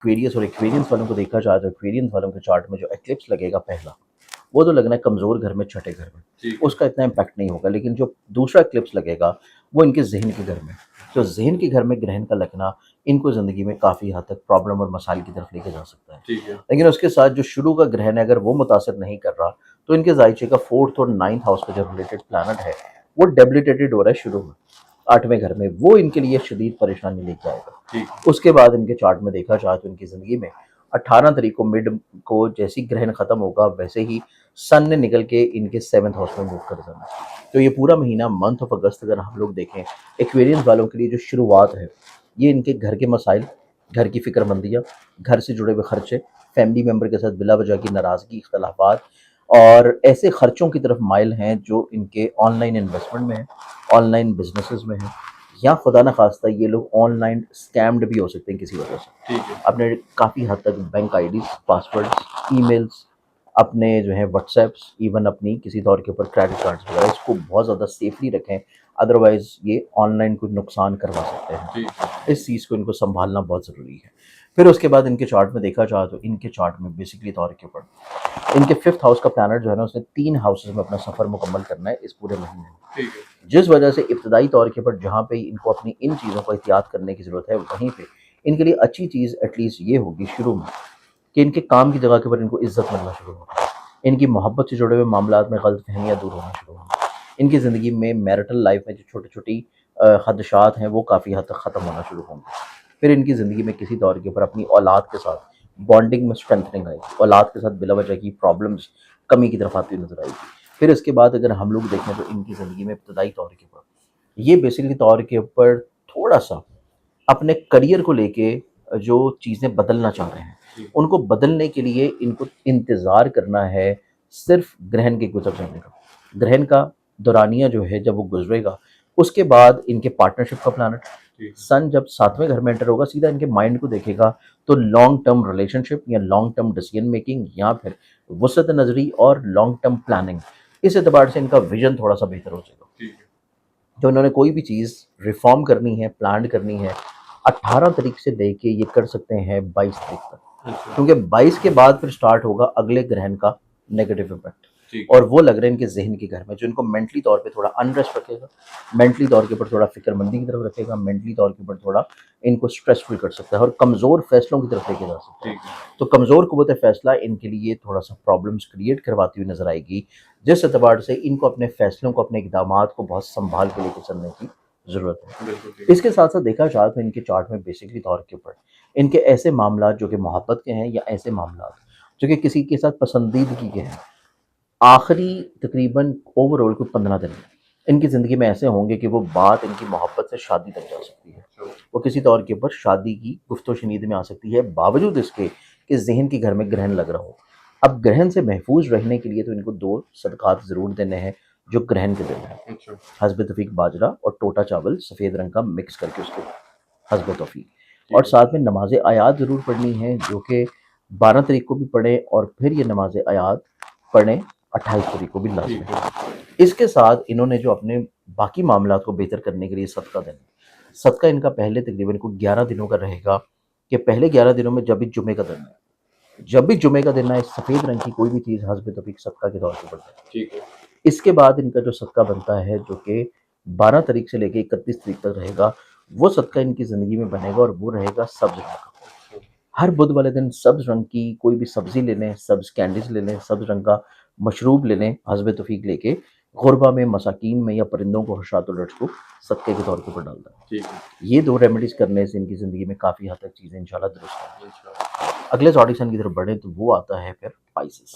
Aquarius और Aquarians वालों को देखा जाए तो एक्वेरियंस वालों के चार्ट में जो एक्लिप्स लगेगा पहला, वो तो लगना है कमज़ोर घर में, छठे घर में, उसका इतना इम्पैक्ट नहीं होगा। लेकिन जो दूसरा एक्लिप्स लगेगा वो इनके ज़हन के घर में, तो ज़हन के घर में ग्रहण का लगना इनको ज़िंदगी में काफ़ी हद तक प्रॉब्लम और मसाइल की तरफ लेके जा सकता है। लेकिन उसके साथ जो शुरू का ग्रहण है अगर वो मुतासर नहीं कर रहा, तो इनके ज़ायचे का 4th और 9th हाउस का जो रिलेटेड प्लैनेट है वो डेबिलिटेटेड हो रहा है शुरू में 8वें घर में, वो इनके लिए शदीद परेशानी लेके आएगा। उसके बाद इनके चार्ट में देखा जाए तो इनकी ज़िंदगी में 18 तारीख को मिड को जैसी ग्रहण खत्म होगा वैसे ही सन ने निकल के इनके 7th हाउस में मूव कर जाना। तो ये पूरा महीना मंथ ऑफ अगस्त अगर हम लोग देखें एक्वेरियंस वालों के लिए जो शुरुआत है, ये इनके घर के मसाइल, घर की फिक्रमंदियाँ, घर से जुड़े हुए खर्चे, फैमिली मेम्बर के साथ बिला वजह की नाराज़गी, इख्तलाफात और ऐसे खर्चों की तरफ माइल हैं जो इनके ऑनलाइन इन्वेस्टमेंट में है, ऑनलाइन बिजनेसेस में है, या खुदा न खास्ता ये लोग ऑनलाइन स्कैम्ड भी हो सकते हैं किसी वजह से। अपने काफ़ी हद तक बैंक आईडीज़, पासवर्ड्स, ईमेल्स, अपने जो है व्हाट्सएप्स, इवन अपनी किसी तौर के ऊपर क्रेडिट कार्ड्स वगैरह, इसको बहुत ज़्यादा सेफली रखें, अदरवाइज़ ये ऑनलाइन कुछ नुकसान करवा सकते हैं। इस चीज़ को इनको संभालना बहुत ज़रूरी है। फिर उसके बाद इनके चार्ट में देखा जाए तो इनके चार्ट में बेसिकली तौर के ऊपर इनके 5th हाउस का प्लैनेट जो है ना, उसने 3 हाउसेस में अपना सफ़र मुकम्मल करना है इस पूरे महीने में। जिस वजह से इब्तदाई तौर के ऊपर जहाँ पे इनको अपनी इन चीज़ों को एहतियात करने की ज़रूरत है, वहीं पे इनके लिए अच्छी चीज़ एटलीस्ट ये होगी शुरू में कि इनके काम की जगह के ऊपर इनको इज़्ज़त मिलना शुरू होगी। इनकी मोहब्बत से जुड़े हुए मामलात में गलतफ़हमियाँ दूर होना शुरू होंगी। इनकी ज़िंदगी में मैरिटल लाइफ में जो छोटी-छोटी ख़दशात हैं वो काफ़ी हद तक ख़त्म होना शुरू होंगे। फिर इनकी ज़िंदगी में किसी तौर के ऊपर अपनी औलाद के साथ बॉन्डिंग में स्ट्रेंथनिंग आएगी, औलाद के साथ बिला वजह की प्रॉब्लम्स कमी की तरफ आती हुई नज़र आएगी। फिर इसके बाद अगर हम लोग देखें तो इनकी ज़िंदगी में इब्तदाई तौर के ऊपर ये बेसिकली तौर के ऊपर थोड़ा-सा अपने करियर को लेके जो चीज़ें बदलना चाह रहे हैं, उनको बदलने के लिए इनको इंतज़ार करना है सिर्फ़ ग्रहण के गुज़र जाने का। ग्रहण का दौरानिया जो है जब वो गुज़रेगा, उसके बाद इनके पार्टनरशिप का प्लैनेट सन जब 7वें घर में एंटर होगा, सीधा इनके माइंड को देखेगा, तो लॉन्ग टर्म रिलेशनशिप या लॉन्ग टर्म डिसीजन मेकिंग या फिर वुसअत नज़री और लॉन्ग टर्म प्लानिंग, इस एतबार से इनका विज़न थोड़ा-सा बेहतर हो जाएगा। तो इन्होंने कोई भी चीज़ रिफ़ॉर्म करनी है, प्लान करनी है, 18 तारीख से लेके ये कर सकते हैं 22 तारीख तक, क्योंकि 22 के बाद फिर स्टार्ट होगा अगले ग्रहण का नेगेटिव इम्पैक्ट, और वो लग रहा है इनके ज़हन के घर में, जो इनको मेंटली तौर पे थोड़ा अनरेस्ट रखेगा, मेंटली तौर के ऊपर थोड़ा फ़िक्रमंदी की तरफ रखेगा, मेंटली तौर के ऊपर थोड़ा इनको स्ट्रेसफुल कर सकता है और कमज़ोर फ़ैसलों की तरफ लेके जा सकता है। तो कमज़ोर क़ुव्वत फ़ैसला इनके लिए थोड़ा-सा प्रॉब्लम्स क्रिएट करवाती हुई नज़र आएगी, जिस एतबार से इनको अपने फ़ैसलों को, अपने इक़दामात को बहुत सँभाल के लेके चलने की ज़रूरत है। इसके साथ-साथ देखा जाए तो इनके चार्ट में बेसिकली तौर के ऊपर इनके ऐसे मामलात जो कि मोहब्बत के हैं या ऐसे मामलात जो कि किसी के साथ पसंदीदगी के हैं, आखिरी तकरीबन ओवरऑल कोई 15 दिन इनकी ज़िंदगी में ऐसे होंगे कि वो बात इनकी मोहब्बत से शादी तक जा सकती है। वो किसी तौर के ऊपर शादी की गुफ्तो-शनीद में आ सकती है, बावजूद इसके कि ज़हन के घर में ग्रहण लग रहा हो। अब ग्रहण से महफूज रहने के लिए तो इनको 2 सदक़ात ज़रूर देने हैं जो ग्रहण के दिन हैं। हस्ब तौफीक बाजरा और टोटा चावल सफ़ेद रंग का मिक्स करके उसको हस्ब तौफीक, और साथ में नमाज़ आयात ज़रूर पढ़नी है जो कि 12 तारीख को भी पढ़ें और फिर ये नमाज़ आयात पढ़ें 28 तारीख को भी लाज़मी है। इसके साथ इन्होंने जो अपने बाकी मामलात को बेहतर करने के लिए सदका देना, सदका इनका पहले तकरीबन को 11 दिनों का रहेगा कि पहले 11 दिनों में जब भी जुमे का दिन है, जब भी जुमे का दिन है, सफ़ेद रंग की कोई भी चीज़ हस्ब तौफीक सदका के तौर पर बढ़ता है। इसके बाद इनका जो सदका बनता है जो कि 12 तारीख से लेकर 31 तारीख तक रहेगा, वो सदका इनकी ज़िंदगी में बनेगा और वो रहेगा सब्ज़ रंग का। हर बुध वाले दिन सब्ज़ रंग की कोई भी सब्ज़ी ले लें, सब्ज़ कैंडीज़ ले लें, सब्ज़ रंग का मशरूब ले लें, हस्ब तौफीक लेके गुरबा में, मसाकीन में या परिंदों को, हशातुल रज को सदक़े के तौर के ऊपर डालता है। ये 2 रेमेडीज़ करने से इनकी ज़िंदगी में काफ़ी हद तक चीज़ें इंशाल्लाह दुरुस्त होंगी। अगले ज़ोडिक साइन की तरफ बढ़ें तो वो आता है फिर पाइसेस।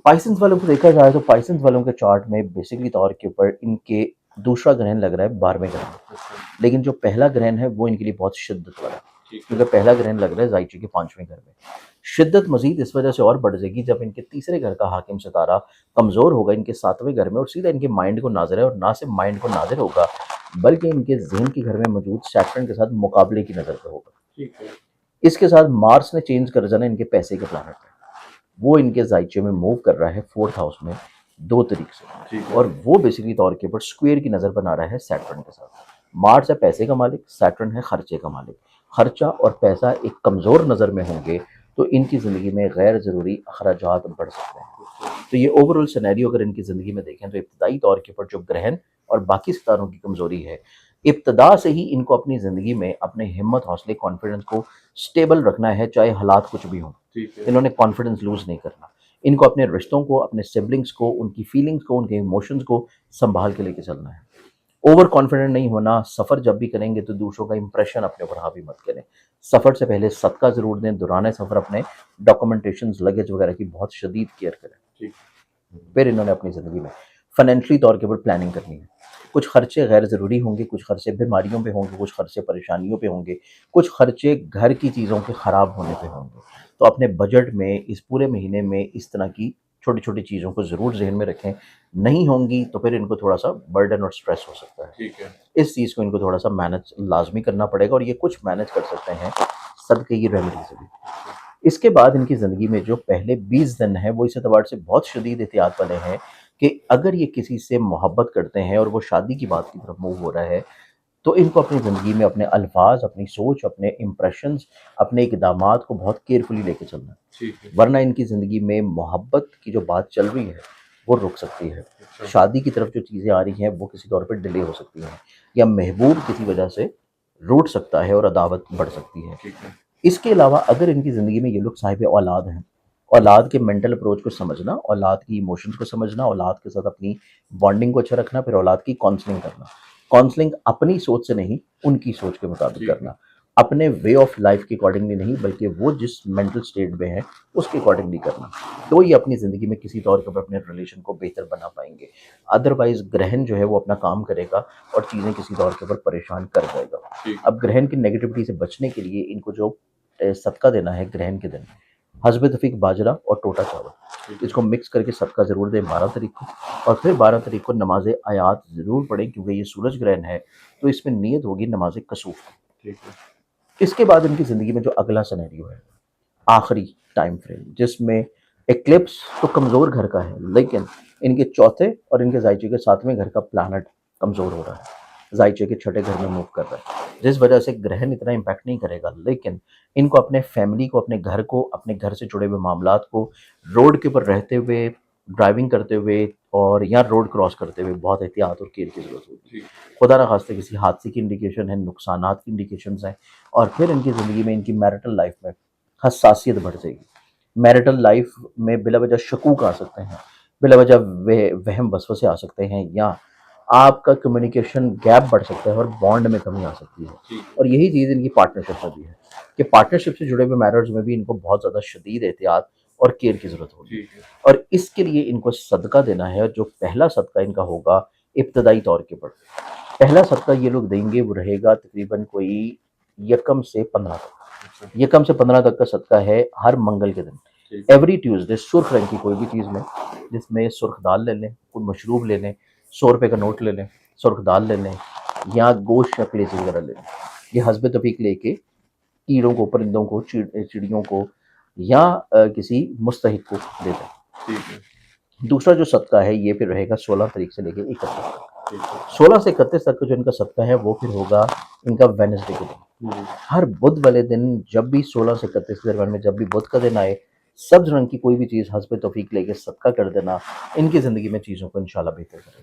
पाइसेंस वालों को देखा जाए तो पाइसेंस वालों के चार्ट में बेसिकली तौर के ऊपर इनके दूसरा ग्रहण लग रहा है 12वें घर में, लेकिन जो पहला ग्रहण है वो इनके लिए बहुत शिद्दत वाला है, क्योंकि पहला ग्रहण लग रहा है ज़ायचे के 5वें घर में। शिद्दत मज़ीद इस वजह से और बढ़ जाएगी जब इनके तीसरे घर का हाकिम सितारा कमज़ोर होगा इनके 7वें घर में और सीधा इनके माइंड को नाज़िर है, और ना सिर्फ माइंड को नाज़िर होगा बल्कि इनके ज़हन के घर में मौजूद सैटर्न के साथ मुकाबले की नज़र पर होगा। इसके साथ मार्स ने चेंज कर जाना इनके पैसे के प्लैनेट है, वो इनके ज़ायचे में मूव कर रहा है 4th हाउस में 2 तारीख से, और वो बेसिकली तौर के ऊपर स्क्वायर की नज़र बना रहा है सैटर्न के साथ। मार्स है पैसे का मालिक, सैटर्न है खर्चे का मालिक। खर्चा और पैसा एक कमज़ोर नज़र में होंगे तो इनकी ज़िंदगी में गैर ज़रूरी अखराजात बढ़ सकते हैं। तो ये ओवरऑल सिनेरियो अगर इनकी ज़िंदगी में देखें तो इब्तदाई तौर के ऊपर जो ग्रहण और बाकी सितारों की कमज़ोरी है, इब्तदा से ही इनको अपनी ज़िंदगी में अपने हिम्मत, हौसले, कॉन्फिडेंस को स्टेबल रखना है, चाहे हालात कुछ भी हों। इन्होंने कॉन्फिडेंस लूज़ नहीं करना। इनको अपने रिश्तों को, अपने सिबलिंग्स को, उनकी फीलिंग्स को, उनके इमोशंस को संभाल के लेके चलना है। ओवर कॉन्फिडेंट नहीं होना। सफ़र जब भी करेंगे तो दूसरों का इंप्रेशन अपने ऊपर हावी मत करें। सफ़र से पहले सदका ज़रूर दें। दौरान सफ़र अपने डॉक्यूमेंटेशंस, लगेज वगैरह की बहुत शदीद केयर करें। फिर इन्होंने अपनी ज़िंदगी में फाइनेंशियली तौर के ऊपर प्लानिंग करनी है। कुछ खर्चे गैर ज़रूरी होंगे, कुछ खर्चे बीमारियों पे होंगे, कुछ खर्चे परेशानियों पे होंगे, कुछ खर्चे घर की चीज़ों के ख़राब होने पे होंगे। तो अपने बजट में इस पूरे महीने में इस तरह की छोटी-छोटी चीज़ों को ज़रूर ज़हन में रखें। नहीं होंगी तो फिर इनको थोड़ा-सा बर्डन और स्ट्रेस हो सकता है। ठीक है। इस चीज़ को इनको थोड़ा-सा मैनेज लाज़मी करना पड़ेगा और ये कुछ मैनेज कर सकते हैं सदक़े की रेमेडी से भी। इसके बाद इनकी ज़िंदगी में जो पहले 20 दिन हैं वो इस एतबार से बहुत शदीद एहतियात वाले हैं कि अगर ये किसी से मोहब्बत करते हैं और वो शादी की बात की तरफ मूव हो रहा है, तो इनको अपनी ज़िंदगी में अपने अल्फाज़, अपनी सोच, अपने इम्प्रेशंस, अपने इक़दामात को बहुत केयरफुली लेके चलना है। ठीक है। वरना इनकी ज़िंदगी में मोहब्बत की जो बात चल रही है, वो रुक सकती है। अच्छा। शादी की तरफ जो चीज़ें आ रही हैं, वो किसी तौर पे डिले हो सकती हैं या महबूब किसी वजह से रूठ सकता है और अदावत बढ़ सकती है। ठीक है। इसके अलावा अगर इनकी ज़िंदगी में ये लोग साहिब औलाद हैं, औलाद के मेंटल अप्रोच को समझना, औलाद की इमोशंस को समझना, औलाद के साथ अपनी बॉन्डिंग को अच्छा रखना, फिर औलाद की काउंसलिंग करना। काउंसलिंग अपनी सोच से नहीं, उनकी सोच के मुताबिक ठीक है। करना। अपने वे ऑफ लाइफ के अकॉर्डिंगली नहीं, बल्कि वो जिस मेंटल स्टेट में है, उसके अकॉर्डिंगली करना। तो ये अपनी ज़िंदगी में किसी तौर के ऊपर अपने रिलेशन को बेहतर बना पाएँगे। अदरवाइज़ ग्रहण जो है वो अपना काम करेगा और चीज़ें किसी तौर के ऊपर परेशान कर जाएगा। ठीक। अब ग्रहण की नेगेटिविटी से बचने के लिए इनको जो सदका देना है ग्रहण के दिन, हस्बे तौफीक बाजरा और टोटा चावल, इसको मिक्स करके सदका ज़रूर दें 12 तारीख को। और फिर 12 तारीख को नमाज़ आयात ज़रूर पढ़ें क्योंकि ये सूरज ग्रहण है, तो इसमें नियत होगी नमाज़ कसूफ की। ठीक है। इसके बाद इनकी ज़िंदगी में जो अगला सिनेरियो है, आखिरी टाइम फ्रेम, जिसमें एक्लिप्स तो कमज़ोर घर का है, लेकिन इनके चौथे और इनके ज़ाइचे के 7वें घर का प्लैनेट कमज़ोर हो रहा है। ज़ाइचे के छठे घर में मूव कर रहा है, जिस वजह से ग्रहण इतना इम्पैक्ट नहीं करेगा, लेकिन इनको अपने फैमिली को, अपने घर को, अपने घर से जुड़े हुए मामलात को, रोड के ऊपर रहते हुए, ड्राइविंग करते हुए और या रोड क्रॉस करते हुए बहुत एहतियात और केयर की ज़रूरत होगी। खुदा ना खास्ते किसी हादसे की इंडिकेशन है, नुकसानात की इंडिकेशंस हैं। और फिर इनकी ज़िंदगी में, इनकी मैरिटल लाइफ में हसासियत बढ़ जाएगी। मैरिटल लाइफ में बिला वजह शकूक आ सकते हैं, बिला वजह वहम वसवसे आ सकते हैं, या आपका कम्युनिकेशन गैप बढ़ सकता है और बॉन्ड में कमी आ सकती है। और यही चीज़ इनकी पार्टनरशिप में भी है कि पार्टनरशिप से जुड़े हुए मैरिज में भी इनको बहुत ज़्यादा शदीद एहतियात और केयर की ज़रूरत होगी। और इसके लिए इनको सदका देना है, और जो पहला सदका इनका होगा इब्तदाई तौर के ऊपर, पहला सदका ये लोग देंगे वो रहेगा तकरीबन कोई यकम से 15 तक। यकम से 15 तक का सदका है हर मंगल के दिन, एवरी ट्यूसडे, सुर्ख रंग की कोई भी चीज़ में, जिसमें सुर्ख दाल ले लें, कोई मशरूब ले लें, 100 रुपये का नोट ले लें, सुर्ख दाल ले लें, या गोश्त या कलेजी वगैरह ले लें। ये हस्बे तौफीक लेके कीड़ों को, परिंदों को, चिड़ियों को या किसी मुस्तहिक को दे दें। ठीक है। दूसरा जो सदका है ये फिर रहेगा 16 तारीख से लेके 31 तक। 16 से 31 तक का जो इनका सदका है वो फिर होगा इनका वेडनेसडे के दिन। हर बुध वाले दिन, जब भी 16 से 31 के दरमियान में जब भी बुध का दिन आए, सब्ज रंग की कोई भी चीज़ हस्बे तौफीक लेके सदका कर देना, इनकी ज़िंदगी में चीज़ों को इंशाल्लाह बेहतर करेगा।